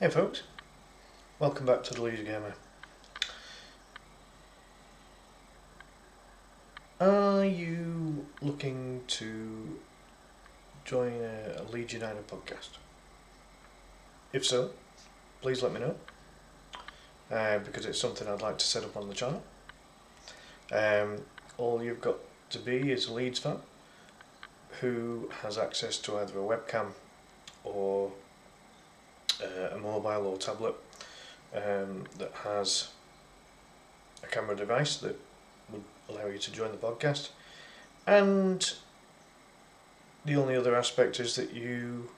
Hey folks, welcome back to the Leeds Gamer. Are you looking to join a Leeds United podcast? If so, please let me know, because it's something I'd like to set up on the channel. All you've got to be is a Leeds fan who has access to either a webcam or a mobile or tablet that has a camera device that would allow you to join the podcast, and the only other aspect is that you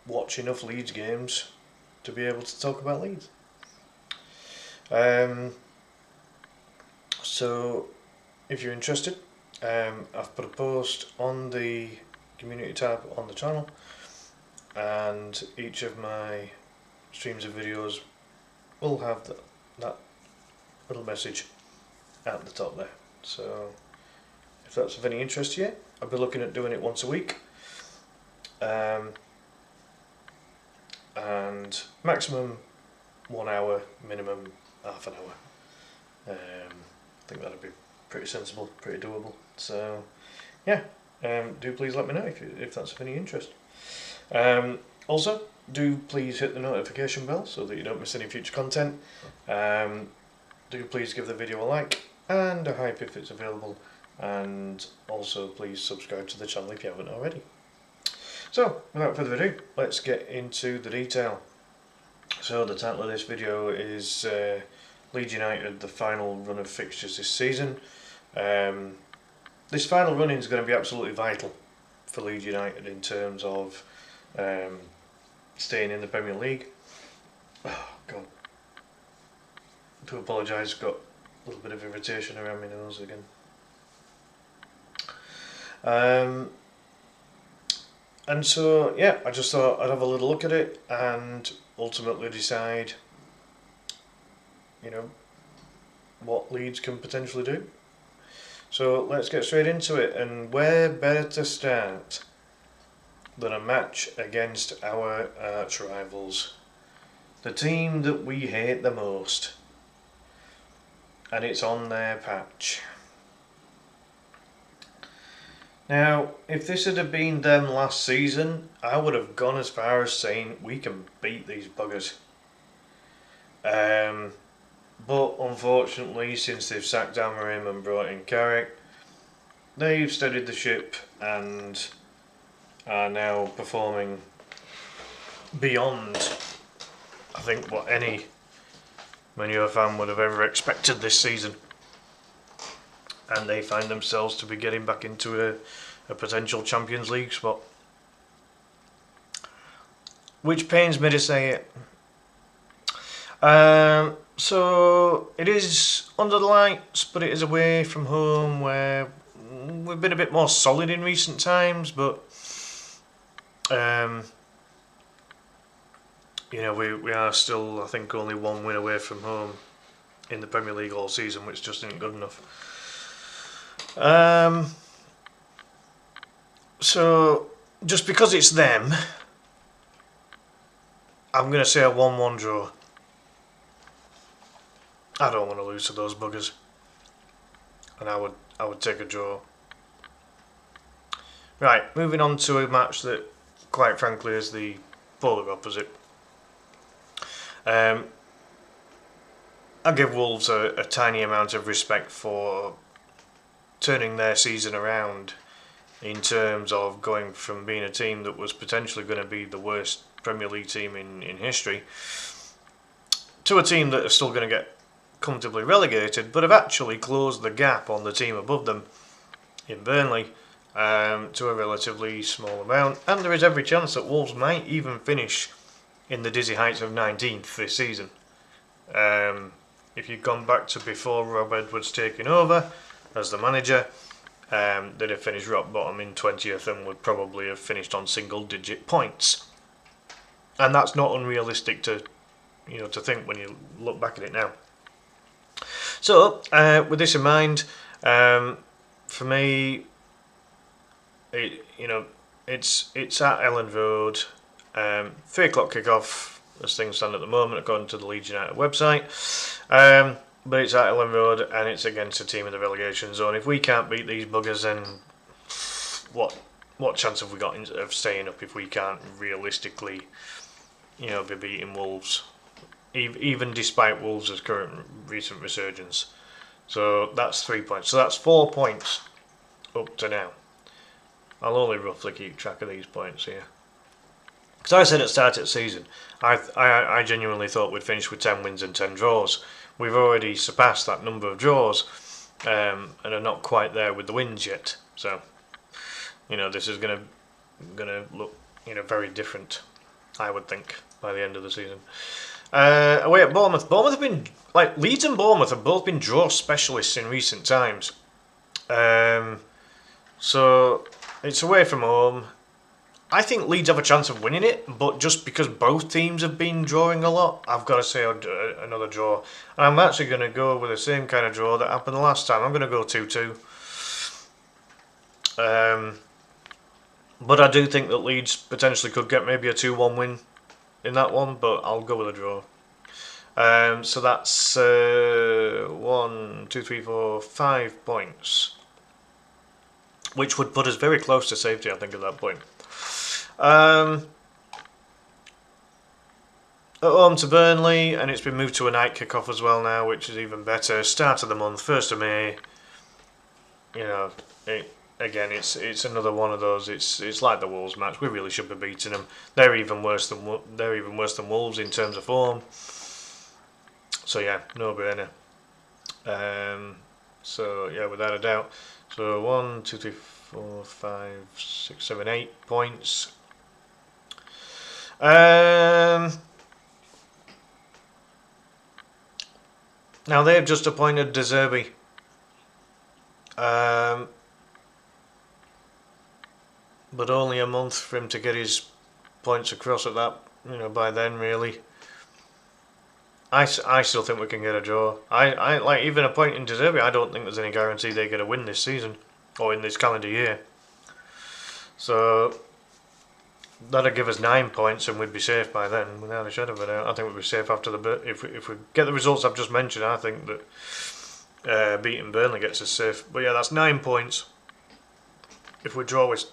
watch enough Leeds games to be able to talk about Leeds. So if you're interested, I've put a post on the community tab on the channel, and each of my streams of videos will have that little message at the top there. So if that's of any interest to you, I'll be looking at doing it once a week, and maximum 1 hour, minimum half an hour. I think that'd be pretty sensible, pretty doable. So yeah, do please let me know if that's of any interest. Also, do please hit the notification bell so that you don't miss any future content. Do please give the video a like and a hype if it's available, and also please subscribe to the channel if you haven't already. So without further ado, let's get into the detail. So the title of this video is Leeds United, the final run of fixtures this season. This final run-in is going to be absolutely vital for Leeds United in terms of staying in the Premier League. Oh God, I do apologise, got a little bit of irritation around my nose again. And so yeah, I just thought I'd have a little look at it and ultimately decide, what Leeds can potentially do. So let's get straight into it, and where better to start than a match against our arch rivals, the team that we hate the most, and it's on their patch. Now, if this had been them last season, I would have gone as far as saying we can beat these buggers. But unfortunately, since they've sacked Amarim and brought in Carrick, they've steadied the ship and are now performing beyond, I think, what any Manure fan would have ever expected this season. And they find themselves to be getting back into a potential Champions League spot, which pains me to say it. So it is under the lights, but it is away from home, where we've been a bit more solid in recent times, but we are still, I think, only one win away from home in the Premier League all season, which just isn't good enough. So just because it's them, I'm going to say a 1-1 draw. I don't want to lose to those buggers, and I would take a draw. Right, moving on to a match that, quite frankly, is the polar opposite. I give Wolves a tiny amount of respect for turning their season around in terms of going from being a team that was potentially going to be the worst Premier League team in history to a team that are still going to get comfortably relegated, but have actually closed the gap on the team above them in Burnley to a relatively small amount, and there is every chance that Wolves might even finish in the dizzy heights of 19th this season. If you'd gone back to before Rob Edwards taking over as the manager, they'd have finished rock bottom in 20th and would probably have finished on single digit points, and that's not unrealistic to think when you look back at it now. So with this in mind, for me, it's at Ellen Road. 3 o'clock kickoff as things stand at the moment, according to the Leeds United website. But it's at Ellen Road and it's against a team in the relegation zone. If we can't beat these buggers, then what chance have we got of staying up if we can't realistically, be beating Wolves, even despite Wolves' current recent resurgence? So that's 3 points. So that's 4 points up to now. I'll only roughly keep track of these points here. Because I said at the start of the season, I genuinely thought we'd finish with 10 wins and 10 draws. We've already surpassed that number of draws and are not quite there with the wins yet. So, this is going to look, very different, I would think, by the end of the season. Away at Bournemouth. Bournemouth have been, Leeds and Bournemouth have both been draw specialists in recent times. So, it's away from home. I think Leeds have a chance of winning it, but just because both teams have been drawing a lot, I've got to say another draw. And I'm actually going to go with the same kind of draw that happened the last time. I'm going to go 2-2. But I do think that Leeds potentially could get maybe a 2-1 win in that one, but I'll go with a draw. So that's 1, 2, 3, 4, 5 points, which would put us very close to safety, I think, at that point. At home to Burnley, and it's been moved to a night kickoff as well now, which is even better. Start of the month, 1st of May. It's another one of those. It's like the Wolves match. We really should be beating them. They're even worse than Wolves in terms of form. So yeah, no brainer. Without a doubt. So 1, 2, 3, 4, 5, 6, 7, 8 points. Now they've just appointed De Zerbi. But only a month for him to get his points across at that, by then really. I still think we can get a draw. I like even appointing De Zerbi, I don't think there's any guarantee they get a win this season or in this calendar year. So that'd give us 9 points and we'd be safe by then, without a shadow of a doubt. I think we'd be safe after if we get the results I've just mentioned. I think that beating Burnley gets us safe. But yeah, that's 9 points. If we draw with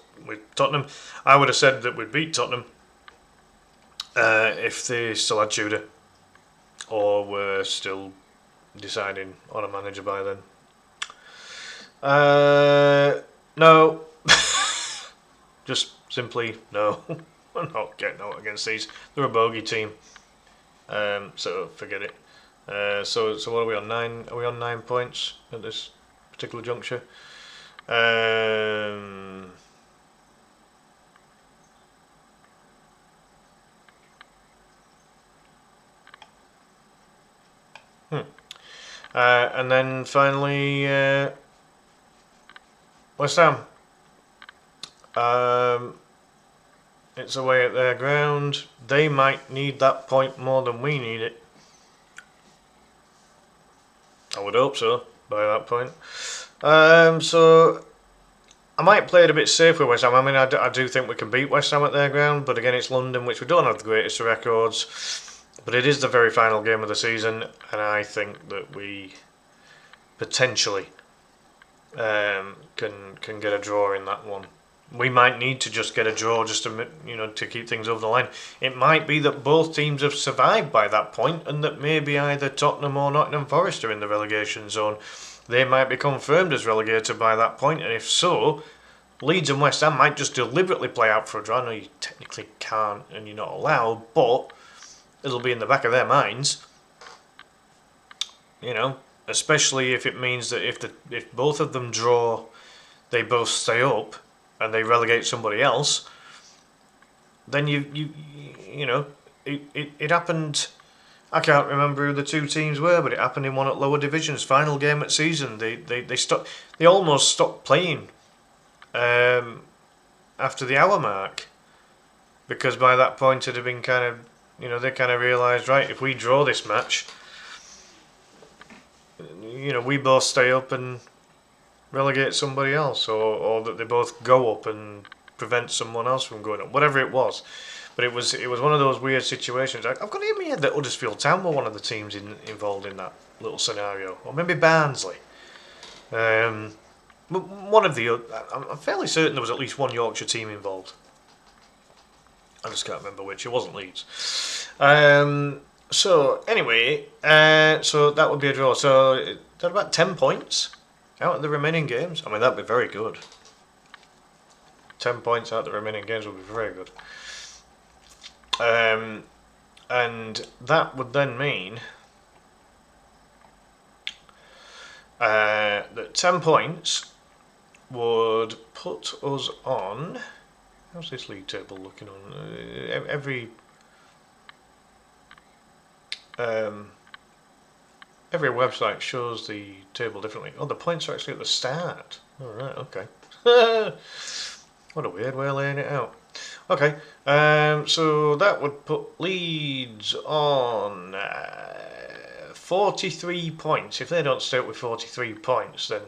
Tottenham, I would have said that we'd beat Tottenham if they still had Tudor or were still deciding on a manager by then. No. Just simply no. I'm not getting out against these. They're a bogey team. So forget it. So what are we on? 9? Are we on 9 points at this particular juncture? And then finally, West Ham. It's away at their ground. They might need that point more than we need it. I would hope so, by that point. So I might play it a bit safe with West Ham. I mean, I do think we can beat West Ham at their ground, but again, it's London, which we don't have the greatest of records. But it is the very final game of the season, and I think that we potentially can get a draw in that one. We might need to just get a draw just to keep things over the line. It might be that both teams have survived by that point, and that maybe either Tottenham or Nottingham Forest are in the relegation zone. They might be confirmed as relegated by that point, and if so, Leeds and West Ham might just deliberately play out for a draw. I know you technically can't and you're not allowed, but it'll be in the back of their minds. Especially if it means that if both of them draw, they both stay up, and they relegate somebody else. Then it happened. I can't remember who the two teams were, but it happened in one at lower divisions. Final game at season, they stopped. They almost stopped playing after the hour mark, because by that point it had been kind of, they kind of realised, right, if we draw this match, we both stay up and relegate somebody else, or that they both go up and prevent someone else from going up, whatever it was. But it was one of those weird situations. I've got it in my head that Huddersfield Town were one of the teams involved in that little scenario, or maybe Barnsley. One of the, I'm fairly certain there was at least one Yorkshire team involved. I just can't remember which. It wasn't Leeds. So anyway, so that would be a draw. So they're about 10 points out of the remaining games. I mean, that'd be very good. 10 points out of the remaining games would be very good. And that would then mean that 10 points would put us on. How's this league table looking on? Every website shows the table differently. Oh, the points are actually at the start. All right, okay. What a weird way of laying it out. Okay, so that would put Leeds on 43 points. If they don't stay up with 43 points, then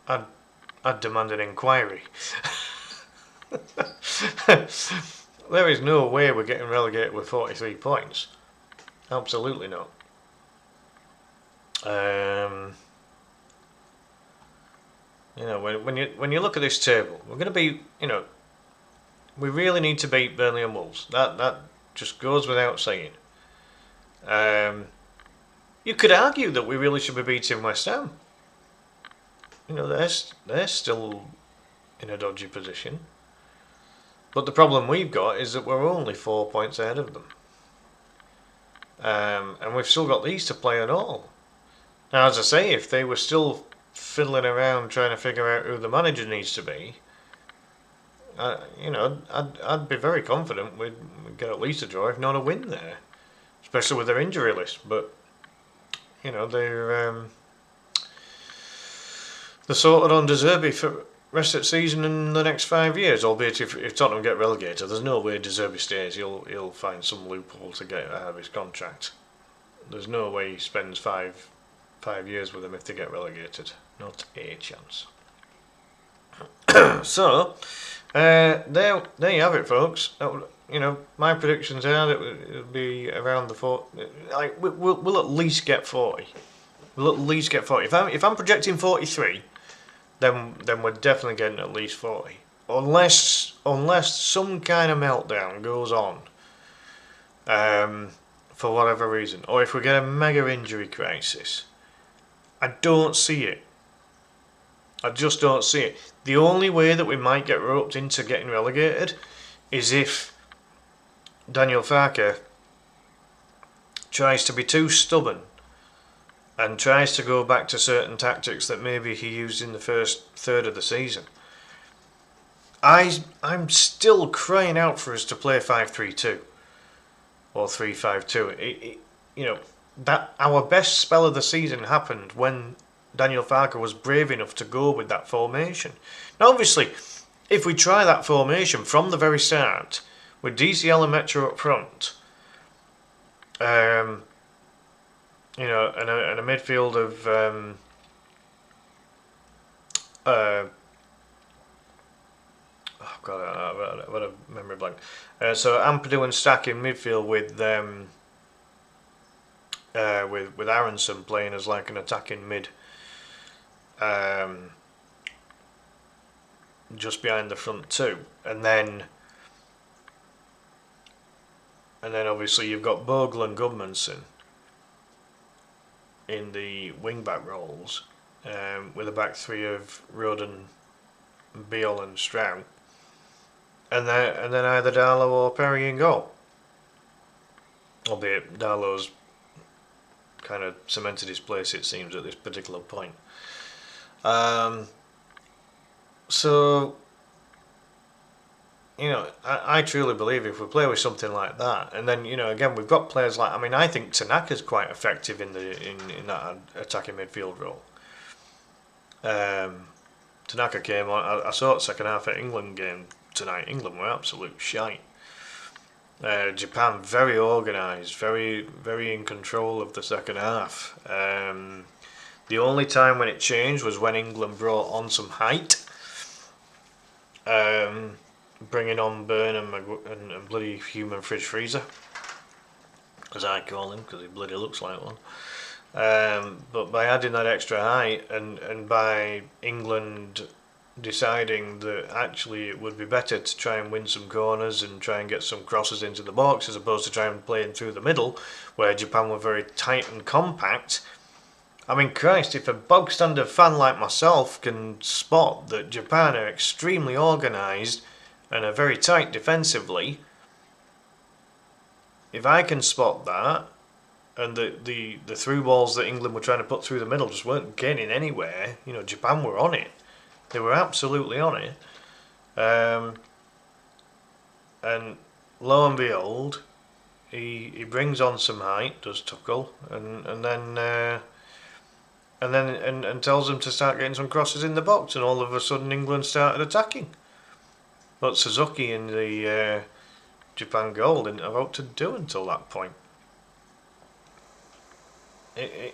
I'd demand an inquiry. There is no way we're getting relegated with 43 points. Absolutely not. When you look at this table, we're going to be, we really need to beat Burnley and Wolves. That just goes without saying. You could argue that we really should be beating West Ham. They're still in a dodgy position. But the problem we've got is that we're only 4 points ahead of them. And we've still got these to play at all. Now, as I say, if they were still fiddling around trying to figure out who the manager needs to be, I'd be very confident we'd get at least a draw, if not a win there, especially with their injury list. But they're sorted on De Zerbi for rest of the season in the next 5 years. Albeit if Tottenham get relegated, there's no way De Zerbi stays. He'll find some loophole to get out of his contract. There's no way he spends five years with them if they get relegated. Not a chance. So there you have it, folks. My predictions are that it'll be around the 40. We'll at least get 40. We'll at least get 40. If I'm projecting 43, then we're definitely getting at least 40. Unless some kind of meltdown goes on, for whatever reason, or if we get a mega injury crisis. I don't see it. I just don't see it. The only way that we might get roped into getting relegated is if Daniel Farke tries to be too stubborn and tries to go back to certain tactics that maybe he used in the first third of the season. I'm still crying out for us to play 5-3-2 or 3-5-2. That our best spell of the season happened when Daniel Farke was brave enough to go with that formation. Now, obviously, if we try that formation from the very start with DCL and Metro up front, and a midfield of oh god, I've got a memory blank. So Ampadu and Stack in midfield with Aronson playing as like an attacking mid, just behind the front two, and then obviously you've got Bogle and Gudmundsson in the wing back roles, with a back three of Roden, Beale and Stroud, and then either Darlow or Perry in goal. Albeit Darlow's kind of cemented his place, it seems, at this particular point. So, I truly believe if we play with something like that, and then again we've got players like, I think Tanaka's quite effective in that attacking midfield role. Tanaka came on. I saw it second half at England game tonight. England were absolute shite. Japan very organised, very very in control of the second half. The only time when it changed was when England brought on some height. bringing on Burnham and bloody human fridge freezer, as I call him, because he bloody looks like one. But by adding that extra height and by England deciding that actually it would be better to try and win some corners and try and get some crosses into the box as opposed to trying playing through the middle, where Japan were very tight and compact. I mean, Christ, if a bog standard fan like myself can spot that Japan are extremely organised and are very tight defensively, if I can spot that, and the through balls that England were trying to put through the middle just weren't getting anywhere, Japan were on it. They were absolutely on it. And lo and behold, he brings on some height, does Tuchel, and then tells them to start getting some crosses in the box, and all of a sudden England started attacking. But Suzuki in the Japan goal didn't have out to do until that point.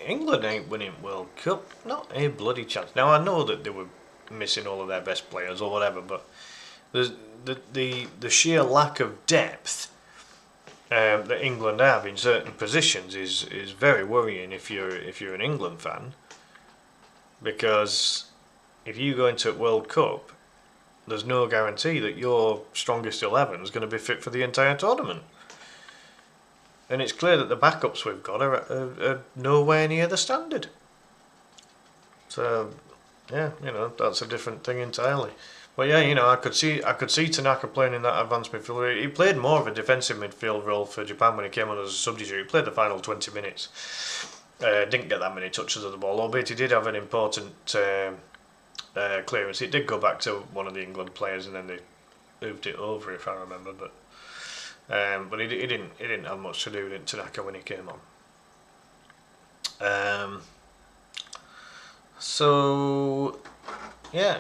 England ain't winning World Cup, not a bloody chance. Now I know that they were missing all of their best players or whatever, but the sheer lack of depth that England have in certain positions is very worrying if you're an England fan, because if you go into a World Cup, there's no guarantee that your strongest 11 is going to be fit for the entire tournament. And it's clear that the backups we've got are nowhere near the standard. So, yeah, that's a different thing entirely. But yeah, I could see Tanaka playing in that advanced midfield. He played more of a defensive midfield role for Japan when he came on as a substitute. He played the final 20 minutes. Didn't get that many touches of the ball, albeit he did have an important clearance. It did go back to one of the England players, and then they moved it over, if I remember. But he didn't have much to do with Tanaka when he came on. So yeah,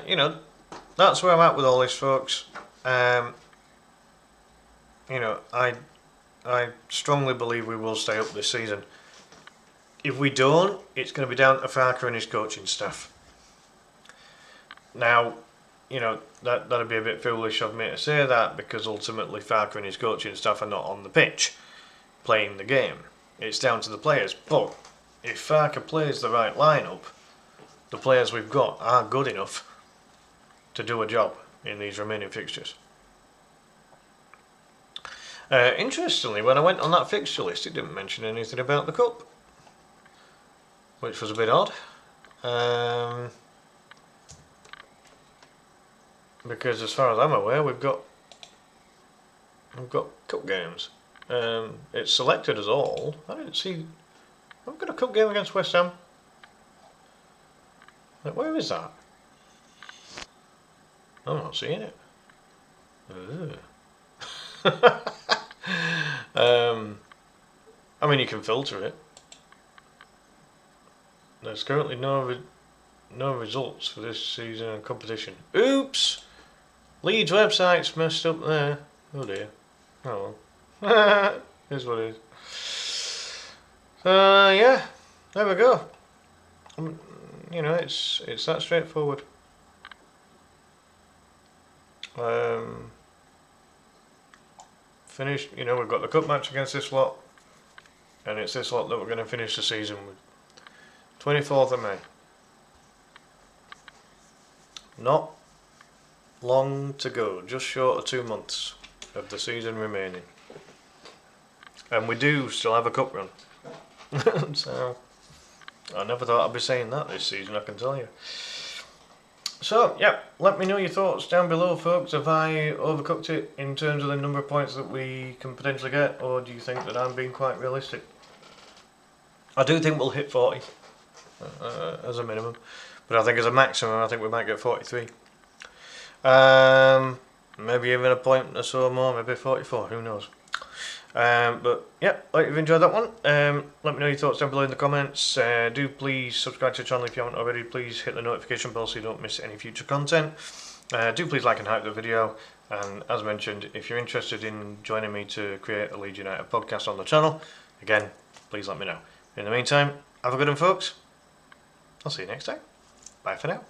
that's where I'm at with all this, folks. I strongly believe we will stay up this season. If we don't, it's going to be down to Farker and his coaching staff. Now, that'd be a bit foolish of me to say that, because ultimately Farker and his coaching staff are not on the pitch playing the game. It's down to the players. But if Farker plays the right lineup, the players we've got are good enough to do a job in these remaining fixtures. Interestingly, when I went on that fixture list, it didn't mention anything about the Cup, which was a bit odd. Because as far as I'm aware, we've got cup games. It's selected as all. I didn't see. I've got a cup game against West Ham. Where is that? I'm not seeing it. I mean, you can filter it. There's currently no results for this season and competition. Oops! Leeds website's messed up there. Oh dear. Oh well. Here's what it is. Yeah, there we go. It's that straightforward. Finished. We've got the cup match against this lot, and it's this lot that we're going to finish the season with. 24th of May. Not long to go, just short of 2 months of the season remaining. And we do still have a cup run. So, I never thought I'd be saying that this season, I can tell you. So, yeah, let me know your thoughts down below, folks. Have I overcooked it in terms of the number of points that we can potentially get, or do you think that I'm being quite realistic? I do think we'll hit 40 as a minimum, but I think as a maximum, I think we might get 43. Maybe even a point or so more, maybe 44, who knows. But yeah, hope you've enjoyed that one. Let me know your thoughts down below in the comments. Do please subscribe to the channel if you haven't already. Please hit the notification bell so you don't miss any future content. Do please like and hype the video. And as mentioned, if you're interested in joining me to create a Leeds United podcast on the channel, again, please let me know. In the meantime, have a good one, folks. I'll see you next time. Bye for now.